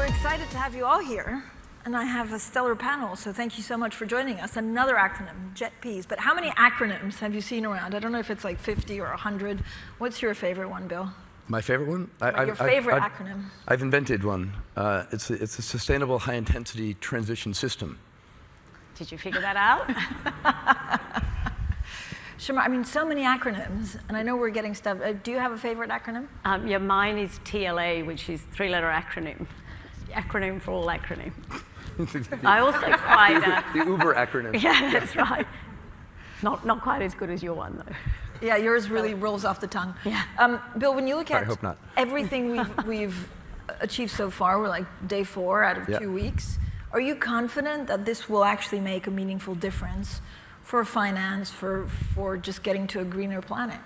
excited to have you all here, and I have a stellar panel, so thank you so much for joining us. Another acronym, JETPs. But how many acronyms have you seen around? I don't know if it's like 50 or 100. What's your favorite one, Bill? My favorite one? Your favorite acronym? I've invented one. It's a Sustainable High-Intensity Transition System. Did you figure that out? Shemara, I mean, so many acronyms, and I know we're getting stuff. Do you have a favorite acronym? Yeah, mine is TLA, which is three-letter acronym. It's the acronym for all acronym. I also quite... the Uber acronym. Yeah, that's right. Not quite as good as your one, though. Yeah, yours really rolls off the tongue. Yeah. Bill, when you look at I hope not. everything we've achieved so far, we're like day 4 out of 2 weeks. Are you confident that this will actually make a meaningful difference for finance, for just getting to a greener planet?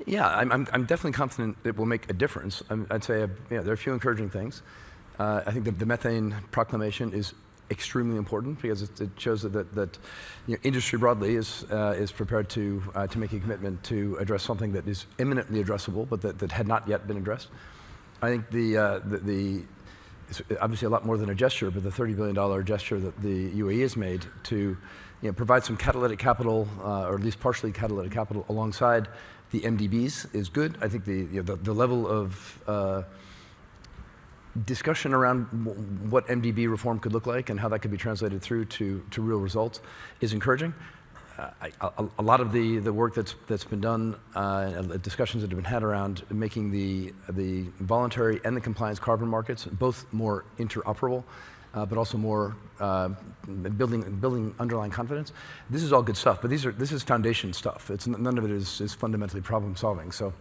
Yeah, I'm definitely confident it will make a difference. I'd say there are a few encouraging things. I think the methane proclamation is extremely important because it shows that industry broadly is prepared to make a commitment to address something that is imminently addressable, but that had not yet been addressed. I think it's obviously a lot more than a gesture, but the $30 billion gesture that the UAE has made to provide some catalytic capital, or at least partially catalytic capital, alongside the MDBs is good. I think the level of discussion around what MDB reform could look like and how that could be translated through to real results is encouraging. A lot of the work that's been done, discussions that have been had around making the voluntary and the compliance carbon markets both more interoperable, but also more building underlying confidence. This is all good stuff, but this is foundation stuff. None of it is fundamentally problem solving. So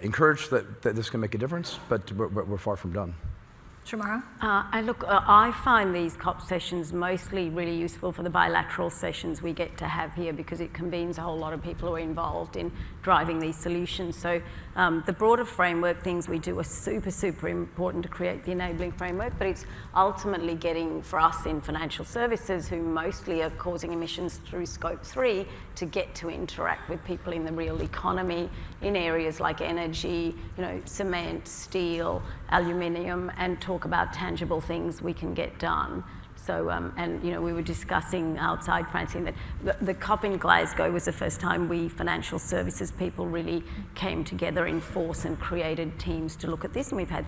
encouraged that this can make a difference, but we're far from done. Shemara? I find these COP sessions mostly really useful for the bilateral sessions we get to have here because it convenes a whole lot of people who are involved in driving these solutions. So the broader framework things we do are super, super important to create the enabling framework, but it's ultimately getting, for us in financial services, who mostly are causing emissions through Scope 3, to get to interact with people in the real economy in areas like energy, cement, steel, aluminium, and talk about tangible things we can get done. So, we were discussing outside, Francine, that the COP in Glasgow was the first time we financial services people really came together in force and created teams to look at this. And we've had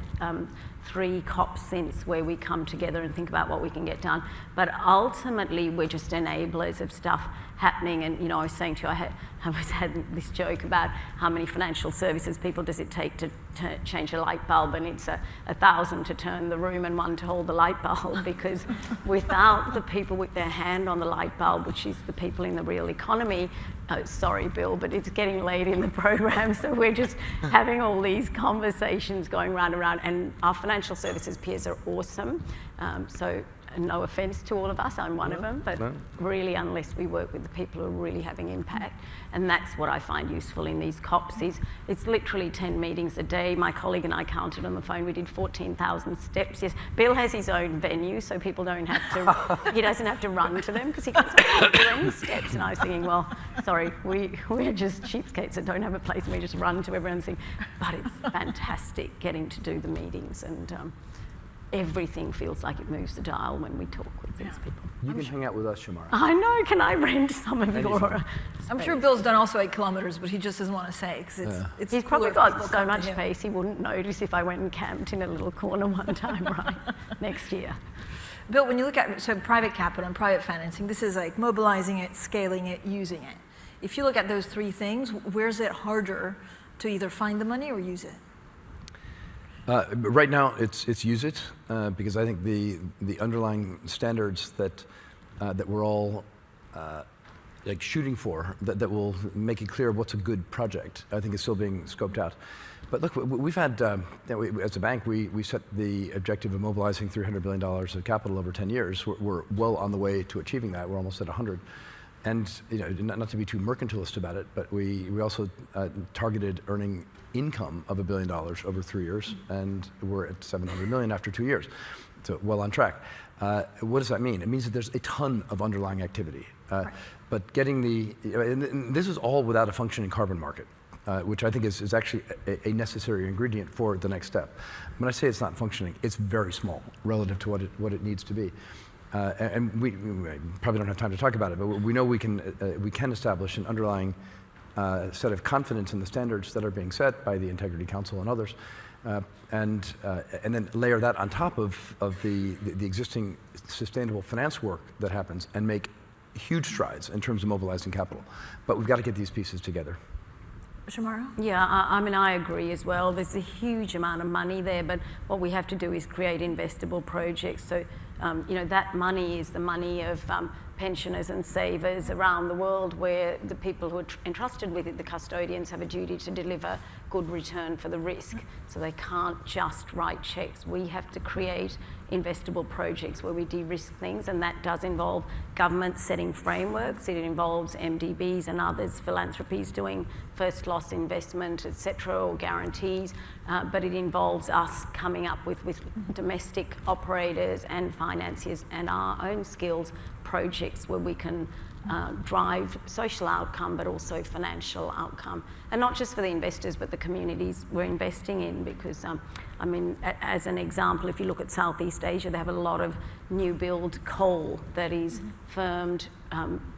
3 COPs since where we come together and think about what we can get done. But ultimately, we're just enablers of stuff happening. And, I was saying to you, I was had this joke about how many financial services people does it take to change a light bulb, and it's 1,000 to turn the room and 1 to hold the light bulb, because without the people with their hand on the light bulb, which is the people in the real economy, sorry, Bill, but it's getting late in the program, so we're just having all these conversations going round and round, and our financial services peers are awesome. So no offense to all of us, I'm one of them, but really unless we work with the people who are really having impact. And that's what I find useful in these COPs. It's literally 10 meetings a day. My colleague and I counted on the phone, we did 14,000 steps. Yes, Bill has his own venue, so people don't have to, he doesn't have to run to them because he can't do any steps. And I was thinking, well, sorry, we're just cheapskates that don't have a place and we just run to everyone and sing. But it's fantastic getting to do the meetings, and everything feels like it moves the dial when we talk with these people. You can hang out with us, Shemara. I know. Can I rent some of your space? I'm sure Bill's done also 8 kilometers, but he just doesn't want to say because it's He's probably got so much space he wouldn't notice if I went and camped in a little corner one time, right? Next year. Bill, when you look at private capital and private financing, this is like mobilizing it, scaling it, using it. If you look at those 3 things, where's it harder to either find the money or use it? Right now, it's use it, because I think the underlying standards that we're all like shooting for, that will make it clear what's a good project, I think is still being scoped out. But look, we've had, as a bank, we set the objective of mobilizing $300 billion of capital over 10 years. We're well on the way to achieving that. We're almost at 100. And not to be too mercantilist about it, but we also targeted earning income of $1 billion over 3 years, and we're at $700 million after 2 years, so well on track. What does that mean? It means that there's a ton of underlying activity, right. But getting and this is all without a functioning carbon market. which I think is actually a necessary ingredient for the next step. When I say it's not functioning, it's very small relative to what it needs to be. And we probably don't have time to talk about it, but we know we can establish an underlying set of confidence in the standards that are being set by the Integrity Council and others, and then layer that on top of the existing sustainable finance work that happens and make huge strides in terms of mobilizing capital. But we've got to get these pieces together. Shemara? Yeah, I mean, I agree as well. There's a huge amount of money there, but what we have to do is create investable projects. So, that money is the money of pensioners and savers around the world, where the people who are entrusted with it, the custodians, have a duty to deliver good return for the risk. So they can't just write checks. We have to create investable projects where we de-risk things, and that does involve government setting frameworks. It involves MDBs and others, philanthropies doing first loss investment, etc., or guarantees, but it involves us coming up with domestic operators and financiers and our own skills projects where we can drive social outcome but also financial outcome, and not just for the investors but the communities we're investing in, because I mean, as an example, if you look at Southeast Asia, they have a lot of new build coal that is firmed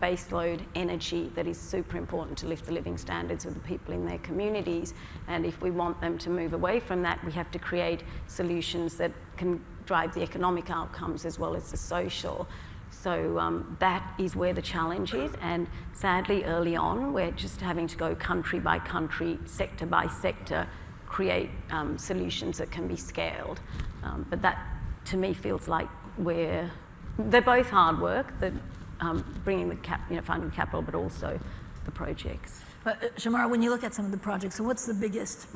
baseload energy that is super important to lift the living standards of the people in their communities, and if we want them to move away from that, we have to create solutions that can drive the economic outcomes as well as the social. So that is where the challenge is, and sadly early on we're just having to go country by country, sector by sector, create solutions that can be scaled. But that to me feels like they're both hard work, bringing the finding capital, but also the projects. But Shemara, when you look at some of the projects, so what's the biggest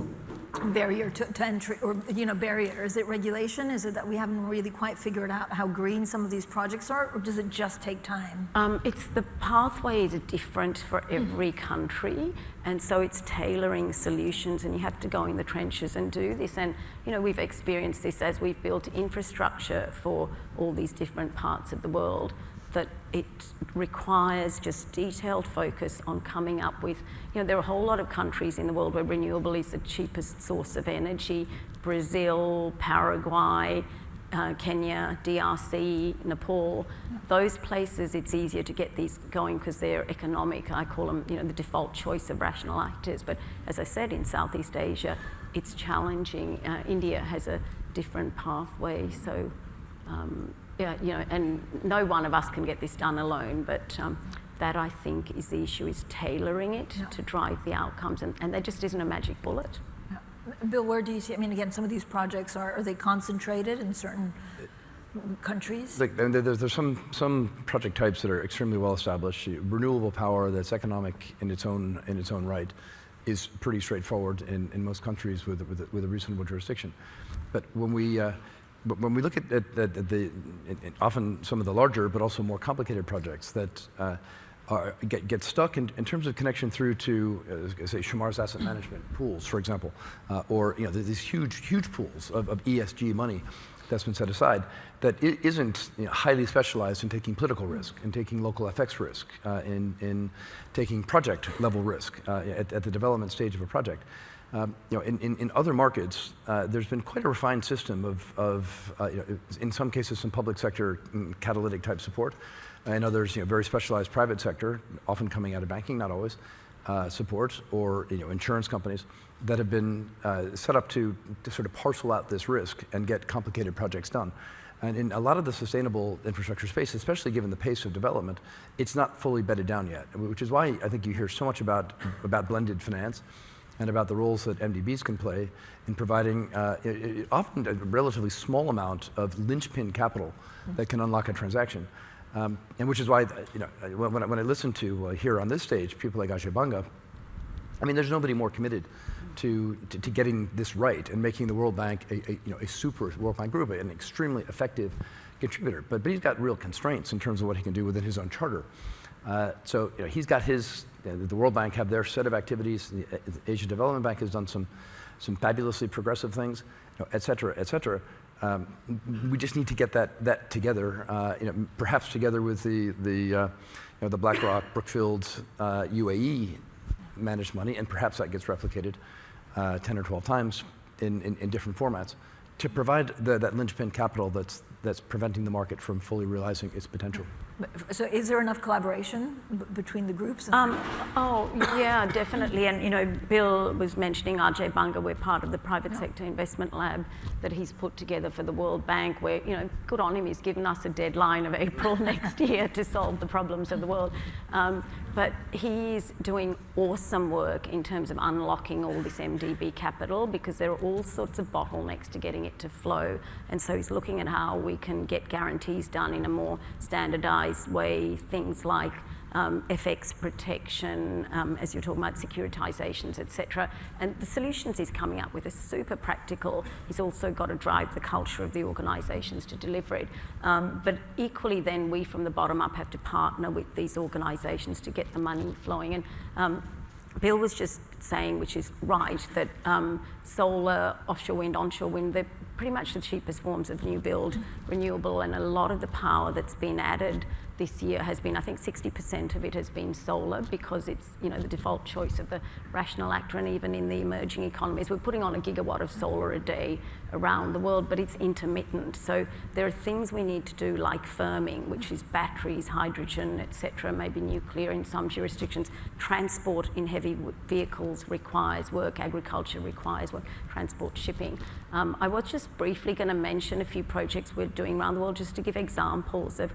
barrier to entry, or barrier? Is it regulation? Is it that we haven't really quite figured out how green some of these projects are, or does it just take time? It's the pathways are different for every country, and so it's tailoring solutions, and you have to go in the trenches and do this. And we've experienced this as we've built infrastructure for all these different parts of the world, that it requires just detailed focus on coming up with, there are a whole lot of countries in the world where renewable is the cheapest source of energy. Brazil, Paraguay, Kenya, DRC, Nepal, those places it's easier to get these going because they're economic. I call them, the default choice of rational actors. But as I said, in Southeast Asia, it's challenging. India has a different pathway. So, and no one of us can get this done alone, but that I think is the issue, is tailoring it to drive the outcomes, and there just isn't a magic bullet. Yeah. Bill, where do you see, again, some of these projects, are they concentrated in certain countries? There's some project types that are extremely well established. Renewable power that's economic in its own right is pretty straightforward in most countries with a reasonable jurisdiction. But when we look at often some of the larger but also more complicated projects that get stuck in terms of connection through to, say, Shemara's asset management pools, for example, or these huge pools of ESG money that's been set aside that isn't highly specialized in taking political risk, in taking local FX risk, in taking project level risk at the development stage of a project. In other markets, there's been quite a refined system of in some cases, some public sector catalytic type support, and others, very specialized private sector, often coming out of banking, not always, support, or insurance companies that have been set up to sort of parcel out this risk and get complicated projects done. And in a lot of the sustainable infrastructure space, especially given the pace of development, it's not fully bedded down yet, which is why I think you hear so much about blended finance and about the roles that MDBs can play in providing often a relatively small amount of linchpin capital that can unlock a transaction. And which is why, when I listen to here on this stage, people like Ajay Banga, there's nobody more committed to getting this right and making the World Bank a super World Bank Group, an extremely effective contributor. But he's got real constraints in terms of what he can do within his own charter. So he's got his. The World Bank have their set of activities. The Asian Development Bank has done some fabulously progressive things, et cetera, et cetera. We just need to get that together, perhaps together with the BlackRock, Brookfield, UAE managed money, and perhaps that gets replicated 10 or 12 times in different formats, to provide that linchpin capital that's preventing the market from fully realizing its potential. So is there enough collaboration between the groups? Oh, yeah, definitely. And, Bill was mentioning Ajay Banga. We're part of the Private Sector Investment Lab that he's put together for the World Bank, where, good on him, he's given us a deadline of April next year to solve the problems of the world. But he's doing awesome work in terms of unlocking all this MDB capital, because there are all sorts of bottlenecks to getting it to flow. And so he's looking at how we can get guarantees done in a more standardized way, things like FX protection, as you're talking about securitizations, etc. And the solutions he's coming up with are super practical. He's also got to drive the culture of the organizations to deliver it. But equally then, we from the bottom up have to partner with these organizations to get the money flowing. And Bill was just saying, which is right, that solar, offshore wind, onshore wind, they're pretty much the cheapest forms of new build renewable, and a lot of the power that's been added this year has been, I think 60% of it has been solar, because it's, the default choice of the rational actor. And even in the emerging economies, we're putting on a gigawatt of solar a day around the world, but it's intermittent. So there are things we need to do, like firming, which is batteries, hydrogen, etc., maybe nuclear in some jurisdictions. Transport in heavy vehicles requires work, agriculture requires work, transport, shipping. I was just briefly going to mention a few projects we're doing around the world, just to give examples of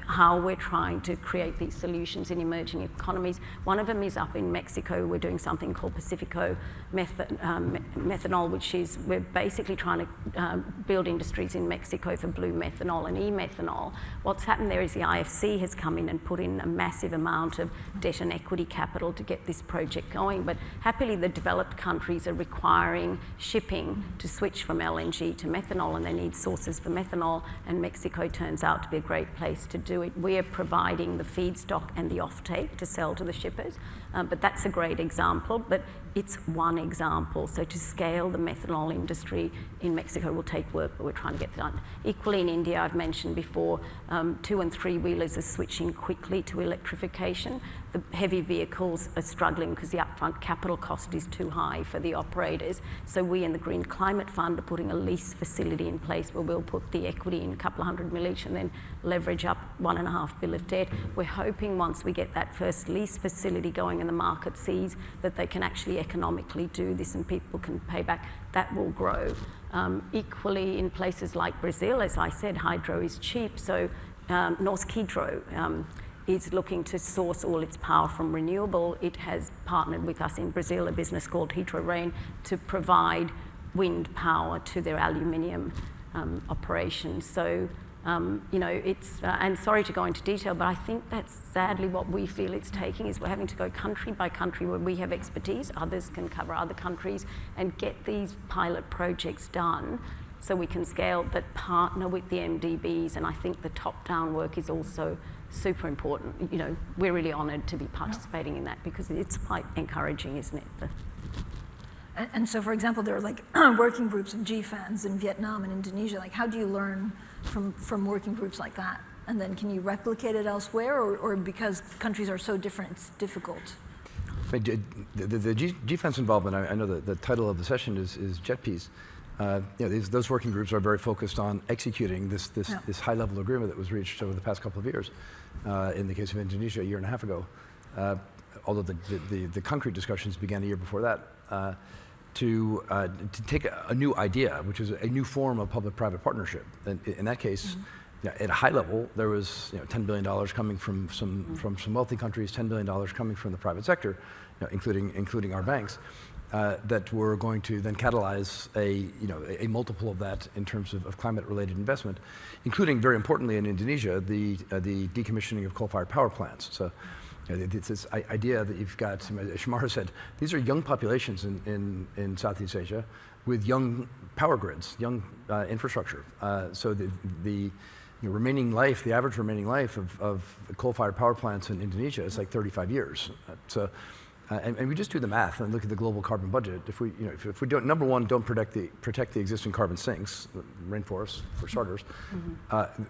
how we're trying to create these solutions in emerging economies. One of them is up in Mexico. We're doing something called Pacifico Methanol, which is, we're basically trying to build industries in Mexico for blue methanol and e-methanol. What's happened there is the IFC has come in and put in a massive amount of debt and equity capital to get this project going. But happily, the developed countries are requiring shipping to switch from LNG to methanol, and they need sources for methanol, and Mexico turns out to be a great place to do it. We are providing the feedstock and the offtake to sell to the shippers, but that's a great example, but it's one example. So to scale the methanol industry in Mexico will take work, but we're trying to get that done. Equally in India, I've mentioned before, 2- and 3-wheelers are switching quickly to electrification. The heavy vehicles are struggling because the upfront capital cost is too high for the operators. So we in the Green Climate Fund are putting a lease facility in place where we'll put the equity in a couple of $100 million and then leverage up $1.5 billion of debt. We're hoping once we get that first lease facility going and the market sees that they can actually economically do this and people can pay back, that will grow. Equally in places like Brazil, as I said, hydro is cheap, so Norsk Hydro is looking to source all its power from renewable. It has partnered with us in Brazil, a business called Hydro Rain, to provide wind power to their aluminium operations. So, it's, and sorry to go into detail, but I think that's sadly what we feel it's taking, is we're having to go country by country where we have expertise, others can cover other countries, and get these pilot projects done so we can scale, but partner with the MDBs. And I think the top-down work is also super important. We're really honoured to be participating in that, because it's quite encouraging, isn't it? And so, for example, there are like working groups of GFANs in Vietnam and Indonesia. Like, how do you learn from working groups like that? And then can you replicate it elsewhere, or because countries are so different, it's difficult? The GFAN's involvement, I know that the title of the session is JETPs. Those working groups are very focused on executing this high-level agreement that was reached over the past couple of years. In the case of Indonesia, a year and a half ago, although the concrete discussions began a year before that, to take a new idea, which is a new form of public-private partnership. And in that case, at a high level, there was $10 billion coming from some wealthy countries, $10 billion coming from the private sector, including our banks. That were going to then catalyze a multiple of that in terms of climate-related investment, including, very importantly in Indonesia, the decommissioning of coal-fired power plants. So it's this idea that you've got, as Shemara said, these are young populations in Southeast Asia with young power grids, young infrastructure. So the remaining life, the average remaining life of coal-fired power plants in Indonesia is like 35 years. And we just do the math and look at the global carbon budget. If we don't, number one, don't protect the existing carbon sinks, rainforests for starters,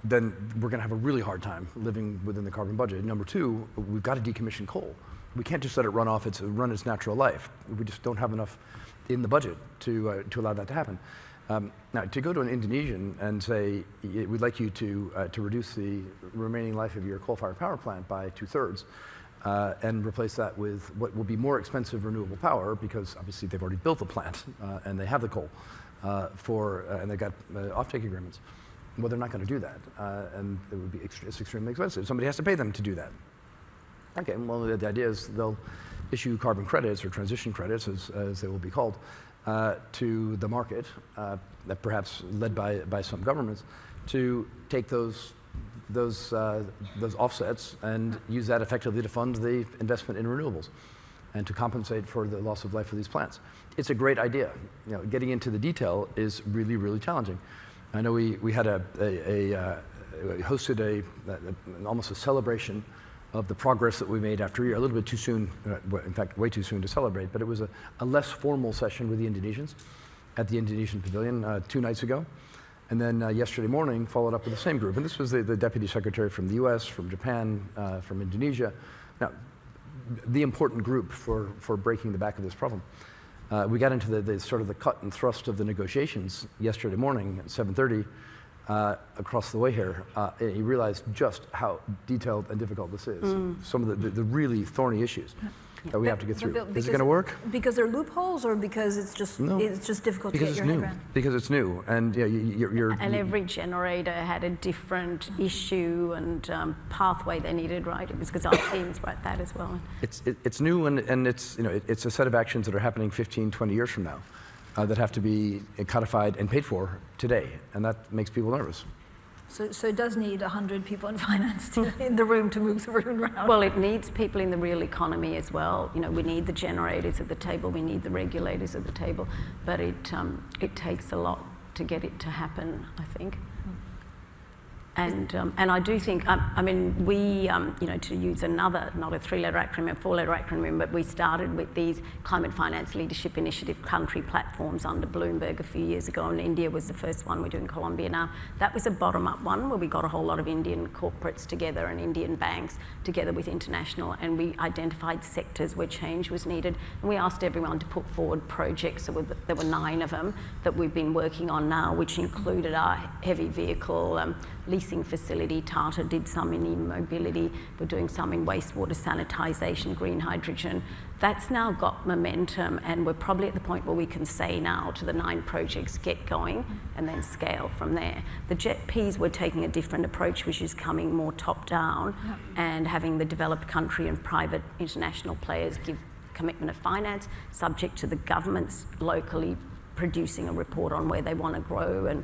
then we're going to have a really hard time living within the carbon budget. Number two, we've got to decommission coal. we can't just let it run its natural life. We just don't have enough in the budget to allow that to happen. Now, to go to an Indonesian and say, we'd like you to reduce the remaining life of your coal-fired power plant by 2/3, and replace that with what will be more expensive renewable power, because obviously they've already built the plant and they have the coal and they've got offtake agreements. Well, they're not going to do that, and it would be it's extremely expensive. Somebody has to pay them to do that. Okay, well, the idea is they'll issue carbon credits or transition credits, as they will be called, to the market, that perhaps led by some governments, to take those offsets and use that effectively to fund the investment in renewables and to compensate for the loss of life of these plants. It's a great idea. You know, getting into the detail is really, really challenging. I know we had hosted almost a celebration of the progress that we made after a year, a little bit too soon, in fact, way too soon to celebrate, but it was a less formal session with the Indonesians at the Indonesian Pavilion 2 nights ago. And then yesterday morning, followed up with the same group. And this was the Deputy Secretary from the US, from Japan, from Indonesia. Now, the important group for breaking the back of this problem. We got into the sort of the cut and thrust of the negotiations yesterday morning at 7:30 across the way here. And you realized just how detailed and difficult this is. Some of the really thorny issues that we have to get through. Is it going to work? Because there are loopholes, or because it's just difficult to get your head around? Because it's new, and and every generator had a different issue and pathway they needed, right? It was because our teams were at that as well. It's new, and it's a set of actions that are happening 15, 20 years from now that have to be codified and paid for today, and that makes people nervous. So it does need 100 people in finance in the room to move the room around. Well, it needs people in the real economy as well. You know, we need the generators at the table, we need the regulators at the table, but it takes a lot to get it to happen, I think. And I do think, I mean, we, to use another, not a 3-letter acronym, a 4-letter acronym, but we started with these Climate Finance Leadership Initiative country platforms under Bloomberg a few years ago, and India was the first one. We're doing Colombia now. That was a bottom-up one where we got a whole lot of Indian corporates together and Indian banks together with international, and we identified sectors where change was needed, and we asked everyone to put forward projects. So there were 9 of them that we've been working on now, which included our heavy vehicle leasing facility. Chartered did some in e-mobility. We're doing some in wastewater sanitisation, green hydrogen. That's now got momentum, and we're probably at the point where we can say now to the 9 projects, get going, and then scale from there. The JETPs, we're taking a different approach, which is coming more top-down and having the developed country and private international players give commitment of finance, subject to the governments locally producing a report on where they want to grow. And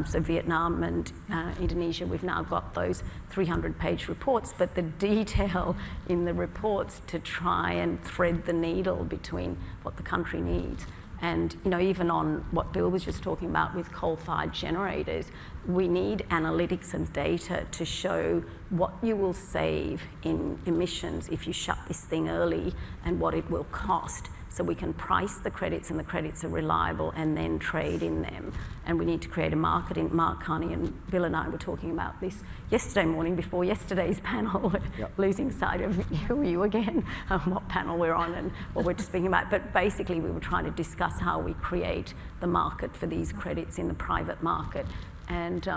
so Vietnam and Indonesia, we've now got those 300-page reports, but the detail in the reports to try and thread the needle between what the country needs. And even on what Bill was just talking about with coal-fired generators, we need analytics and data to show what you will save in emissions if you shut this thing early and what it will cost, so we can price the credits and the credits are reliable and then trade in them. And we need to create a market. In Mark Carney and Bill and I were talking about this yesterday morning before yesterday's panel, losing sight of you again, what panel we're on and what we're speaking about. But basically we were trying to discuss how we create the market for these credits in the private market. And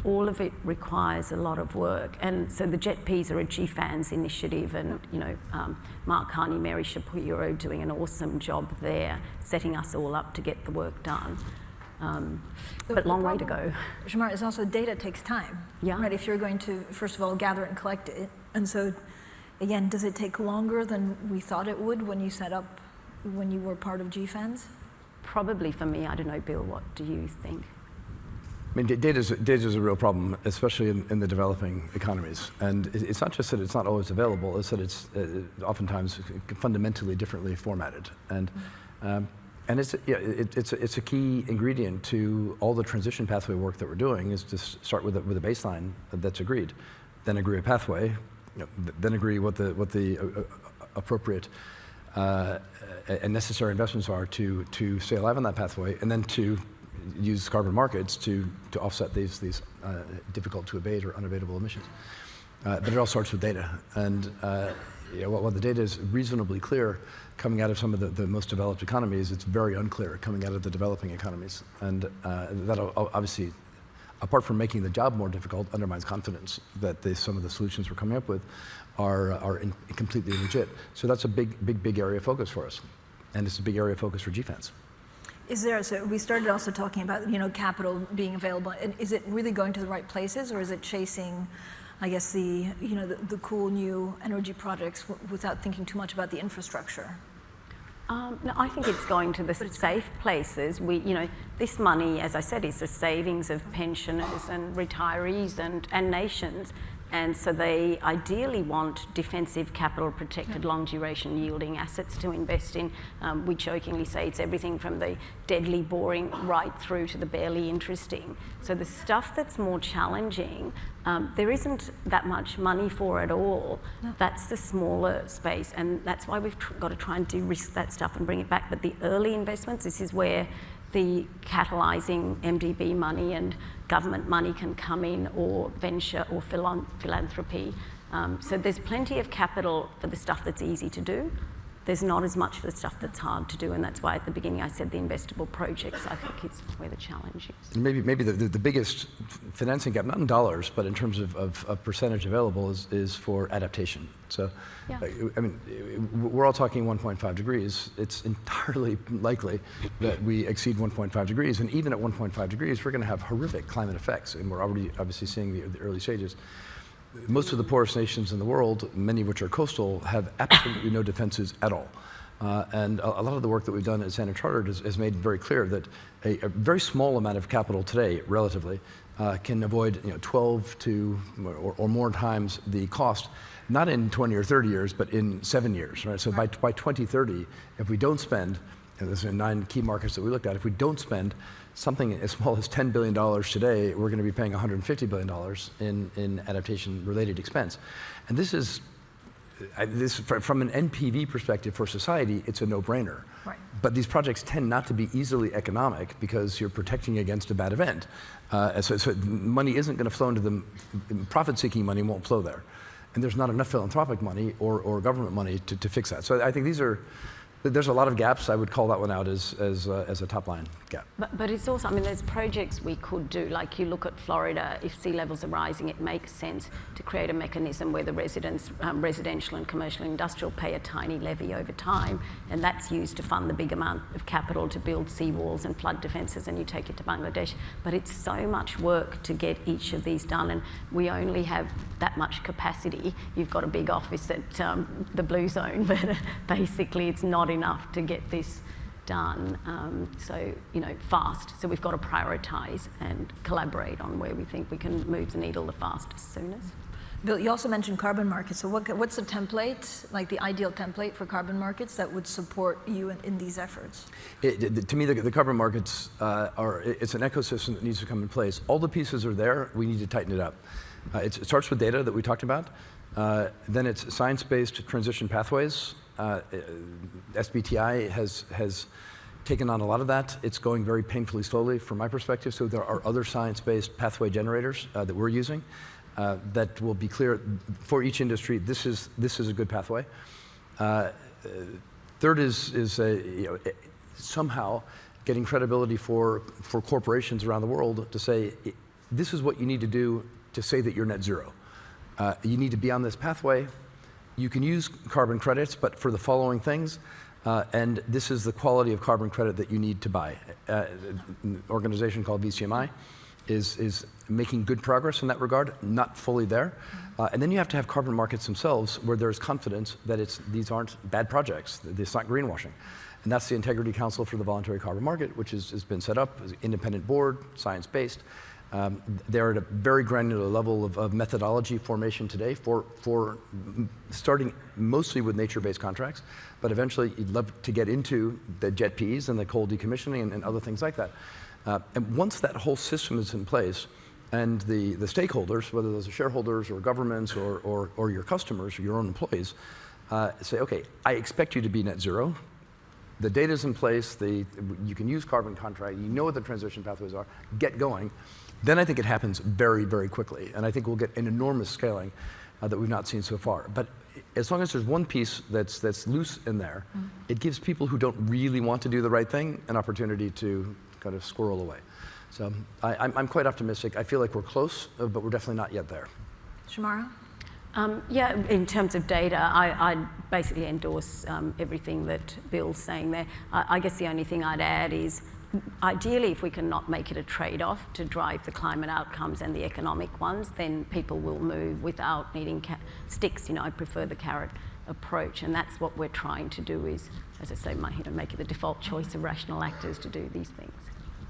all of it requires a lot of work. And so the JETPs are a GFANS initiative, and Mark Carney, Mary Shapiro doing an awesome job there, setting us all up to get the work done. But long way to go. Shemara, it's also data takes time. Yeah. Right, if you're going to, first of all, gather and collect it. And so, again, does it take longer than we thought it would when you set up, when you were part of GFANS? Probably for me. I don't know, Bill, what do you think? I mean, data is a real problem, especially in the developing economies. And it's not just that it's not always available, it's that it's oftentimes fundamentally differently formatted. And it's a key ingredient to all the transition pathway work that we're doing, is to start with a baseline that's agreed, then agree a pathway, then agree what the appropriate and necessary investments are to stay alive on that pathway, and then to use carbon markets to offset these difficult to abate or unabatable emissions. But it all starts with data. And while the data is reasonably clear coming out of some of the most developed economies, it's very unclear coming out of the developing economies. And that obviously, apart from making the job more difficult, undermines confidence that some of the solutions we're coming up with are completely legit. So that's a big area of focus for us. And it's a big area of focus for GFANZ. So we started also talking about, capital being available. And is it really going to the right places, or is it chasing, I guess, the cool new energy projects without thinking too much about the infrastructure? No, I think it's going to the safe places. This money, as I said, is the savings of pensioners and retirees and nations. And so they ideally want defensive, capital-protected, long-duration yielding assets to invest in. We jokingly say it's everything from the deadly boring right through to the barely interesting. So the stuff that's more challenging, there isn't that much money for at all. No. That's the smaller space, and that's why we've got to try and de-risk that stuff and bring it back. But the early investments, this is where the catalysing MDB money and government money can come in, or venture or philanthropy. So there's plenty of capital for the stuff that's easy to do. There's not as much for the stuff that's hard to do, and that's why at the beginning I said the investable projects, I think, is where the challenge is. And maybe the biggest financing gap, not in dollars, but in terms of percentage available, is for adaptation. So, yeah. I mean, we're all talking 1.5 degrees. It's entirely likely that we exceed 1.5 degrees, and even at 1.5 degrees, we're going to have horrific climate effects, and we're already obviously seeing the early stages. Most of the poorest nations in the world, many of which are coastal, have absolutely no defenses at all. And a lot of the work that we've done at Standard Chartered has made very clear that a very small amount of capital today, relatively, can avoid 12 to or more times the cost, not in 20 or 30 years, but in 7 years. Right? So by 2030, if we don't spend, and there's 9 key markets that we looked at, if we don't spend something as small as $10 billion today, we're going to be paying $150 billion in adaptation-related expense. And this is, from an NPV perspective for society, it's a no-brainer. Right. But these projects tend not to be easily economic because you're protecting against a bad event. So money isn't going to flow into them. Profit-seeking money won't flow there. And there's not enough philanthropic money or government money to fix that. So I think there's a lot of gaps. I would call that one out as a top-line gap. But it's also, I mean, there's projects we could do. Like you look at Florida, if sea levels are rising, it makes sense to create a mechanism where the residential and commercial and industrial pay a tiny levy over time, and that's used to fund the big amount of capital to build seawalls and flood defences, and you take it to Bangladesh. But it's so much work to get each of these done, and we only have that much capacity. You've got a big office at the Blue Zone, but basically it's not enough to get this done fast. So we've got to prioritise and collaborate on where we think we can move the needle the fastest, soonest. Bill, you also mentioned carbon markets. So what's the template, like the ideal template for carbon markets that would support you in these efforts? To me, the carbon markets it's an ecosystem that needs to come in place. All the pieces are there. We need to tighten it up. It starts with data that we talked about. Then it's science-based transition pathways. SBTI has taken on a lot of that. It's going very painfully slowly from my perspective, so there are other science-based pathway generators that we're using that will be clear for each industry. This is a good pathway. Third is somehow getting credibility for corporations around the world to say, this is what you need to do to say that you're net zero. You need to be on this pathway. You can use carbon credits, but for the following things, and this is the quality of carbon credit that you need to buy. An organization called VCMI is making good progress in that regard, not fully there. And then you have to have carbon markets themselves where there's confidence that these aren't bad projects, it's not greenwashing. And that's the Integrity Council for the Voluntary Carbon Market, which has been set up as an independent board, science-based. They're at a very granular level of methodology formation today for starting mostly with nature-based contracts, but eventually you'd love to get into the JETPs and the coal decommissioning and other things like that. And once that whole system is in place, and the stakeholders, whether those are shareholders or governments or your customers or your own employees, say, okay, I expect you to be net zero. The data's in place, you can use carbon contract, you know what the transition pathways are, get going. Then I think it happens very, very quickly. And I think we'll get an enormous scaling that we've not seen so far. But as long as there's one piece that's loose in there, it gives people who don't really want to do the right thing an opportunity to kind of squirrel away. So I'm quite optimistic. I feel like we're close, but we're definitely not yet there. Shemara? Yeah, in terms of data, I basically endorse everything that Bill's saying there. I guess the only thing I'd add is, ideally, if we can not make it a trade-off to drive the climate outcomes and the economic ones, then people will move without needing sticks. I prefer the carrot approach, and that's what we're trying to do is, as I say, make it the default choice of rational actors to do these things.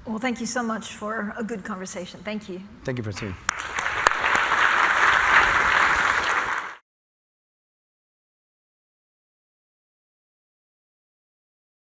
Well, thank you so much for a good conversation. Thank you. Thank you, Francine.